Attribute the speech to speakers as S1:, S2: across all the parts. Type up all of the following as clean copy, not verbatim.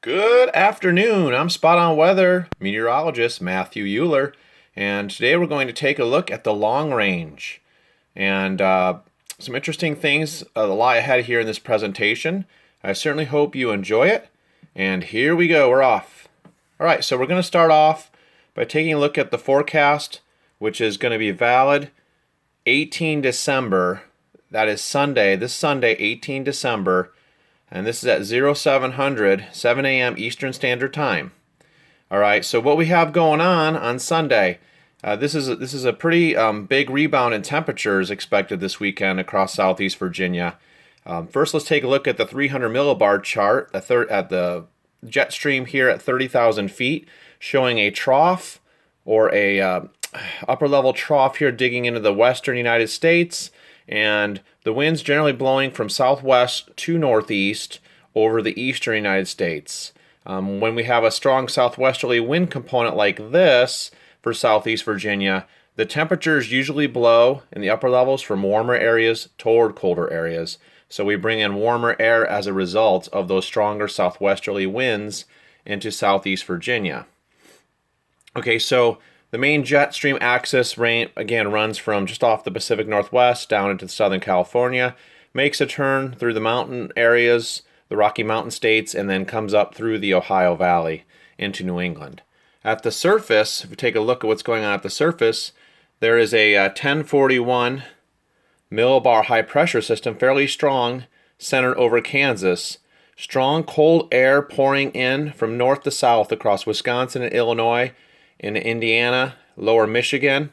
S1: Good afternoon. I'm Spot On Weather meteorologist Matthew Euler, and today we're going to take a look at the long range and some interesting things lie ahead here in this presentation. I certainly hope you enjoy it. And here we go. We're off. All right, so we're going to start off by taking a look at the forecast, which is going to be valid 18 December. That is Sunday. This Sunday, 18 December. And this is at 0700, 7 a.m. Eastern Standard Time. All right, so what we have going on Sunday, this is a pretty big rebound in temperatures expected this weekend across southeast Virginia. First, let's take a look at the 300 millibar chart at the jet stream here at 30,000 feet, showing a trough or a upper level trough here digging into the western United States, and the winds generally blowing from southwest to northeast over the eastern United States. When we have a strong southwesterly wind component like this for southeast Virginia, the temperatures usually blow in the upper levels from warmer areas toward colder areas. So we bring in warmer air as a result of those stronger southwesterly winds into southeast Virginia. Okay, so the main jet stream axis again runs from just off the Pacific Northwest down into Southern California, makes a turn through the mountain areas, the Rocky Mountain states, and then comes up through the Ohio Valley into New England. At the surface, if we take a look at what's going on at the surface, there is a 1041 millibar high pressure system, fairly strong, centered over Kansas. Strong cold air pouring in from north to south across Wisconsin and Illinois, in Indiana, lower Michigan.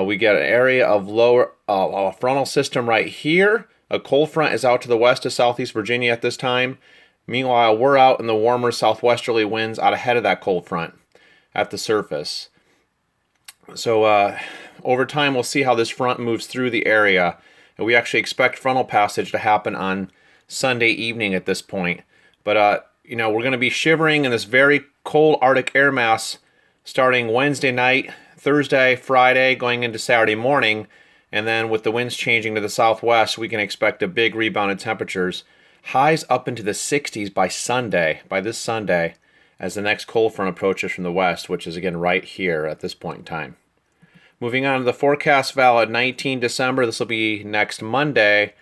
S1: We get an area of lower frontal system right here. A cold front is out to the west of southeast Virginia at this time. Meanwhile, we're out in the warmer southwesterly winds out ahead of that cold front at the surface. So over time, we'll see how this front moves through the area. And we actually expect frontal passage to happen on Sunday evening at this point. But, we're going to be shivering in this very cold Arctic air mass starting Wednesday night, Thursday, Friday, going into Saturday morning, and then with the winds changing to the southwest, we can expect a big rebound in temperatures. Highs up into the 60s by this Sunday, as the next cold front approaches from the west, which is again right here at this point in time. Moving on to the forecast valid 19 December, this will be next Monday.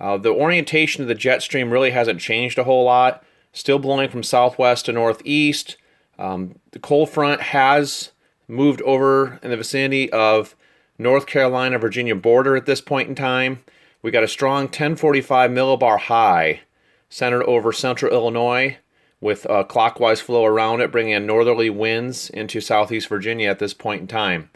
S1: The orientation of the jet stream really hasn't changed a whole lot. Still blowing from southwest to northeast. The cold front has moved over in the vicinity of North Carolina, Virginia border at this point in time. We got a strong 1045 millibar high centered over central Illinois with a clockwise flow around it, bringing in northerly winds into southeast Virginia at this point in time.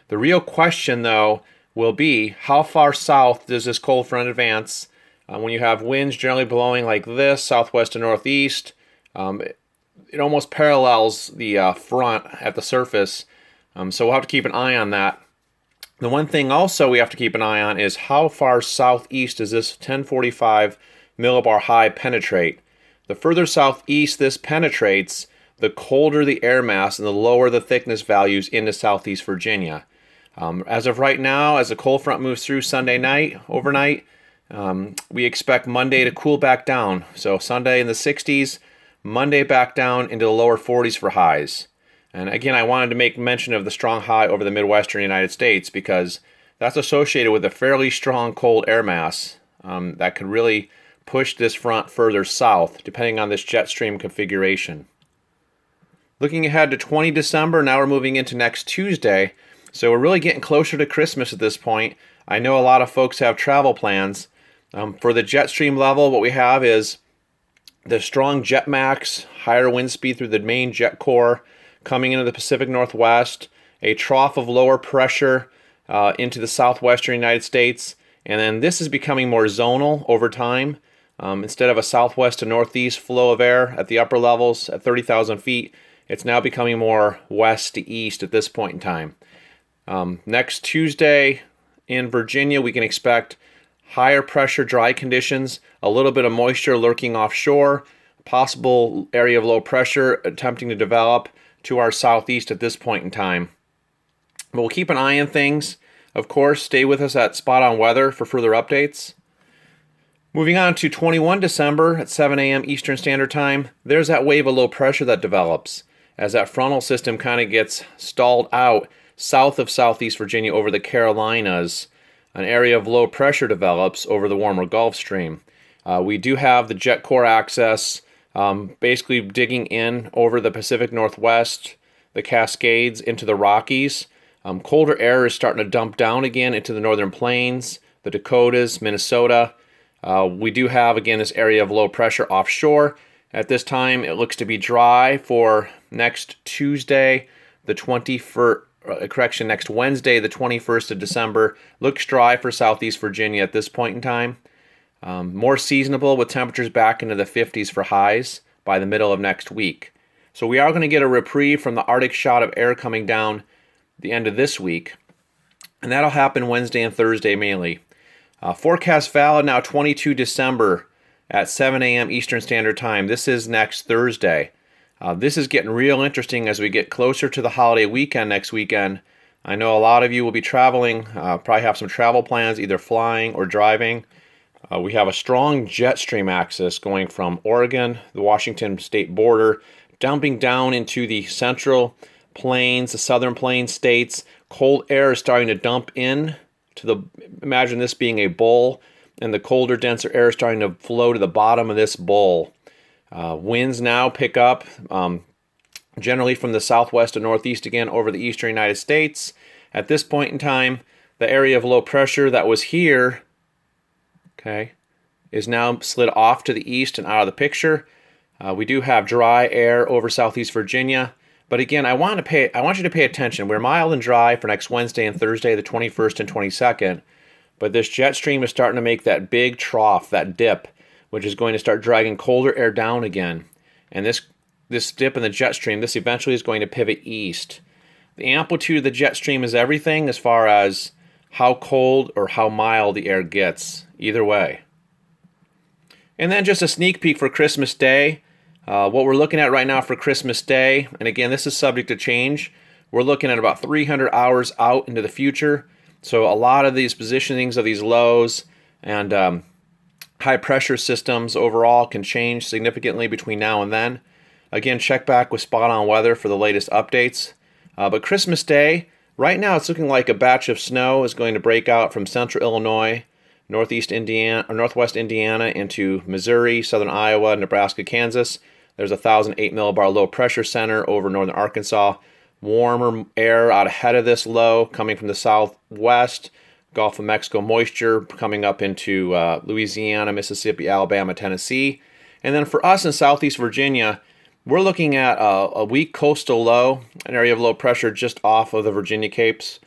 S1: The real question, though, will be how far south does this cold front advance? When you have winds generally blowing like this, southwest to northeast, it almost parallels the front at the surface, so we'll have to keep an eye on that. The one thing also we have to keep an eye on is how far southeast does this 1045 millibar high penetrate. The further southeast this penetrates, the colder the air mass and the lower the thickness values into southeast Virginia. As of right now, as the cold front moves through Sunday night, overnight, we expect Monday to cool back down. So Sunday in the 60s, Monday back down into the lower 40s for highs. And again, I wanted to make mention of the strong high over the Midwestern United States because that's associated with a fairly strong cold air mass that could really push this front further south, depending on this jet stream configuration. Looking ahead to 20 December, now we're moving into next Tuesday. So we're really getting closer to Christmas at this point. I know a lot of folks have travel plans. For the jet stream level, what we have is the strong jet max, higher wind speed through the main jet core, coming into the Pacific Northwest, a trough of lower pressure into the southwestern United States, and then this is becoming more zonal over time. Instead of a southwest to northeast flow of air at the upper levels at 30,000 feet, it's now becoming more west to east at this point in time. Next Tuesday in Virginia, we can expect higher pressure, dry conditions, a little bit of moisture lurking offshore, possible area of low pressure attempting to develop to our southeast at this point in time. But we'll keep an eye on things. Of course, stay with us at Spot On Weather for further updates. Moving on to 21 December at 7 a.m. Eastern Standard Time, there's that wave of low pressure that develops as that frontal system kind of gets stalled out south of Southeast Virginia over the Carolinas. An area of low pressure develops over the warmer Gulf Stream. We do have the jet core access basically digging in over the Pacific Northwest, the Cascades, into the Rockies. Colder air is starting to dump down again into the northern plains, the Dakotas, Minnesota. We do have, again, this area of low pressure offshore. At this time, it looks to be dry for next Tuesday, the 21st, next Wednesday, the 21st of December. Looks dry for Southeast Virginia at this point in time. More seasonable with temperatures back into the 50s for highs by the middle of next week. So we are going to get a reprieve from the Arctic shot of air coming down the end of this week. And that'll happen Wednesday and Thursday mainly. Forecast valid now 22 December at 7 a.m. Eastern Standard Time. This is next Thursday. This is getting real interesting as we get closer to the holiday weekend next weekend. I know a lot of you will be traveling, probably have some travel plans, either flying or driving. We have a strong jet stream axis going from Oregon, the Washington state border, dumping down into the central plains, the southern plains states. Cold air is starting to dump in to imagine this being a bowl, and the colder, denser air is starting to flow to the bottom of this bowl. Winds now pick up generally from the southwest and northeast again over the eastern United States. At this point in time, the area of low pressure that was here, is now slid off to the east and out of the picture. We do have dry air over Southeast Virginia. But again, I want you to pay attention. We're mild and dry for next Wednesday and Thursday, the 21st and 22nd. But this jet stream is starting to make that big trough, that dip, which is going to start dragging colder air down again. And this dip in the jet stream, this eventually is going to pivot east. The amplitude of the jet stream is everything as far as how cold or how mild the air gets, either way. And then just a sneak peek for Christmas Day. What we're looking at right now for Christmas Day, and again, this is subject to change, we're looking at about 300 hours out into the future. So a lot of these positionings of these lows and high pressure systems overall can change significantly between now and then. Again, check back with Spot On Weather for the latest updates. But Christmas Day, right now it's looking like a batch of snow is going to break out from central Illinois, northwest Indiana into Missouri, southern Iowa, Nebraska, Kansas. There's a 1,008 millibar low pressure center over northern Arkansas. Warmer air out ahead of this low coming from the southwest. Gulf of Mexico moisture coming up into Louisiana, Mississippi, Alabama, Tennessee. And then for us in Southeast Virginia, we're looking at a weak coastal low, an area of low pressure just off of the Virginia Capes.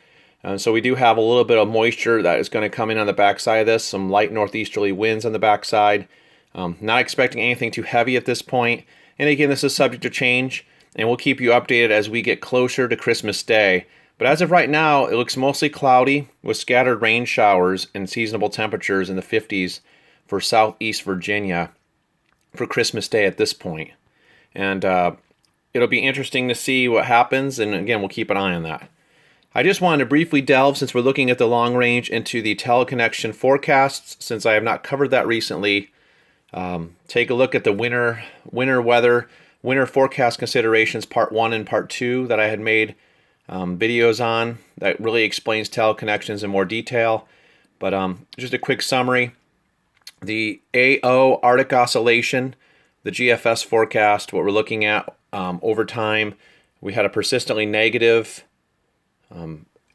S1: So we do have a little bit of moisture that is going to come in on the backside of this, some light northeasterly winds on the backside. Not expecting anything too heavy at this point. And again, this is subject to change, and we'll keep you updated as we get closer to Christmas Day. But as of right now, it looks mostly cloudy with scattered rain showers and seasonable temperatures in the 50s for Southeast Virginia for Christmas Day at this point. And it'll be interesting to see what happens, and again, we'll keep an eye on that. I just wanted to briefly delve, since we're looking at the long range, into the teleconnection forecasts, since I have not covered that recently. Take a look at the winter forecast considerations part 1 and part 2 that I had made videos on that really explains teleconnections in more detail. But just a quick summary. The AO Arctic Oscillation, the GFS forecast, what we're looking at over time, we had a persistently negative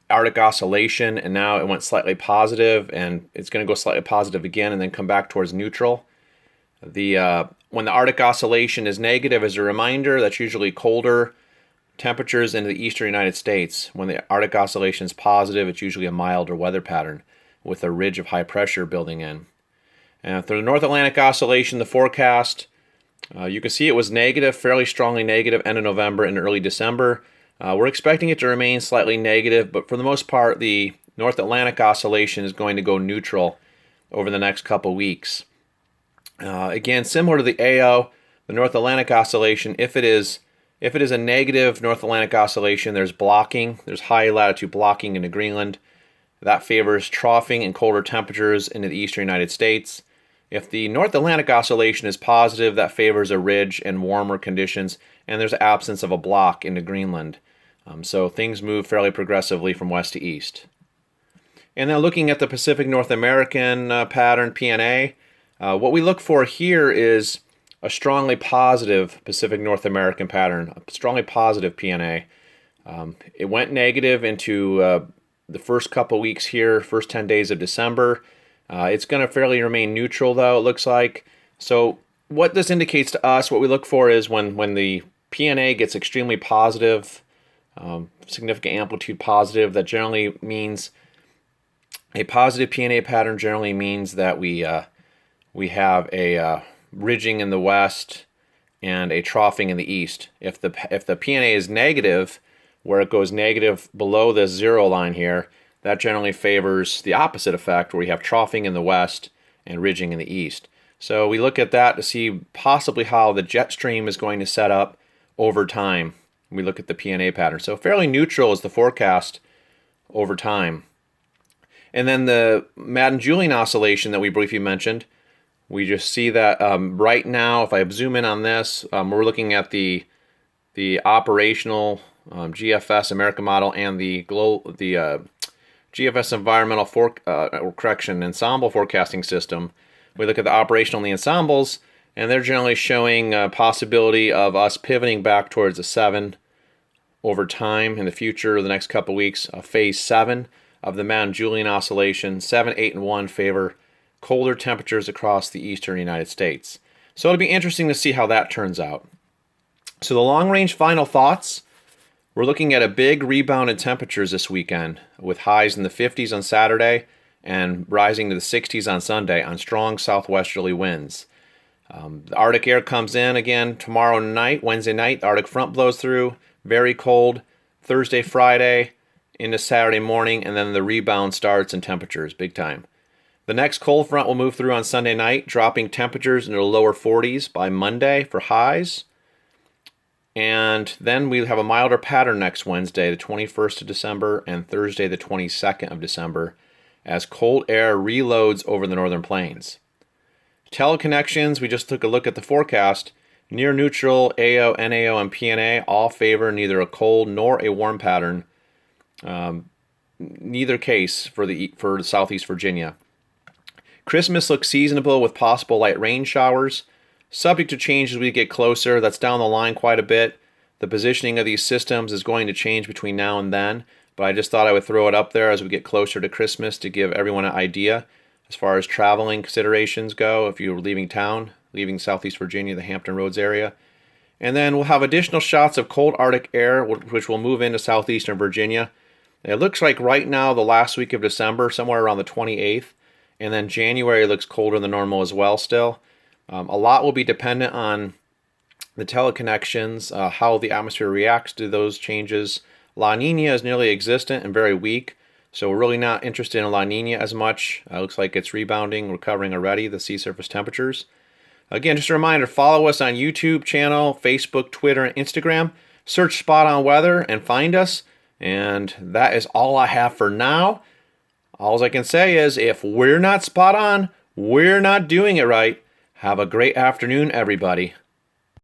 S1: Arctic Oscillation, and now it went slightly positive, and it's going to go slightly positive again and then come back towards neutral. When the Arctic Oscillation is negative, as a reminder, that's usually colder temperatures into the eastern United States. When the Arctic Oscillation is positive, it's usually a milder weather pattern with a ridge of high pressure building in. And for the North Atlantic Oscillation, the forecast, you can see it was negative, fairly strongly negative, end of November and early December. We're expecting it to remain slightly negative, but for the most part, the North Atlantic Oscillation is going to go neutral over the next couple weeks. Again, similar to the AO, the North Atlantic Oscillation, if it is a negative North Atlantic Oscillation, there's blocking, there's high latitude blocking into Greenland. That favors troughing and colder temperatures into the eastern United States. If the North Atlantic Oscillation is positive, that favors a ridge and warmer conditions, and there's absence of a block into Greenland. So things move fairly progressively from west to east. And then looking at the Pacific North American pattern, PNA, what we look for here is a strongly positive Pacific North American pattern, a strongly positive PNA. It went negative into the first couple weeks here, first 10 days of December. It's going to fairly remain neutral, though, it looks like. So what this indicates to us, what we look for is when the PNA gets extremely positive, significant amplitude positive, that generally means a positive PNA pattern generally means that we have a ridging in the west and a troughing in the east. If the PNA is negative, where it goes negative below this zero line here, that generally favors the opposite effect, where we have troughing in the west and ridging in the east. So we look at that to see possibly how the jet stream is going to set up over time. We look at the PNA pattern. So fairly neutral is the forecast over time. And then the Madden-Julian Oscillation that we briefly mentioned, we just see that right now, if I zoom in on this, we're looking at the operational GFS American model and the GFS Environmental Ensemble Forecasting System. We look at the operational and the ensembles, and they're generally showing a possibility of us pivoting back towards a 7 over time in the future, the next couple weeks. Phase 7 of the Madden-Julian Oscillation, 7, 8, and 1 favor colder temperatures across the eastern United States. So it'll be interesting to see how that turns out. So the long-range final thoughts, we're looking at a big rebound in temperatures this weekend, with highs in the 50s on Saturday and rising to the 60s on Sunday on strong southwesterly winds. The Arctic air comes in again tomorrow night, Wednesday night. The Arctic front blows through, very cold, Thursday, Friday, into Saturday morning, and then the rebound starts in temperatures, big time. The next cold front will move through on Sunday night, dropping temperatures into the lower 40s by Monday for highs. And then we have a milder pattern next Wednesday, the 21st of December, and Thursday, the 22nd of December, as cold air reloads over the northern plains. Teleconnections, we just took a look at the forecast. Near neutral, AO, NAO, and PNA all favor neither a cold nor a warm pattern. Neither case for Southeast Virginia. Christmas looks seasonable with possible light rain showers. Subject to change as we get closer. That's down the line quite a bit. The positioning of these systems is going to change between now and then, but I just thought I would throw it up there as we get closer to Christmas to give everyone an idea as far as traveling considerations go if you're leaving town, leaving Southeast Virginia, the Hampton Roads area. And then we'll have additional shots of cold Arctic air, which will move into southeastern Virginia. It looks like right now, the last week of December, somewhere around the 28th, and then January looks colder than normal as well still. A lot will be dependent on the teleconnections, how the atmosphere reacts to those changes. La Nina is nearly existent and very weak, so we're really not interested in La Nina as much. Looks like it's rebounding, recovering already, the sea surface temperatures. Again, just a reminder, follow us on YouTube channel, Facebook, Twitter, and Instagram. Search Spot On Weather and find us. And that is all I have for now. All I can say is, if we're not spot on, we're not doing it right. Have a great afternoon, everybody.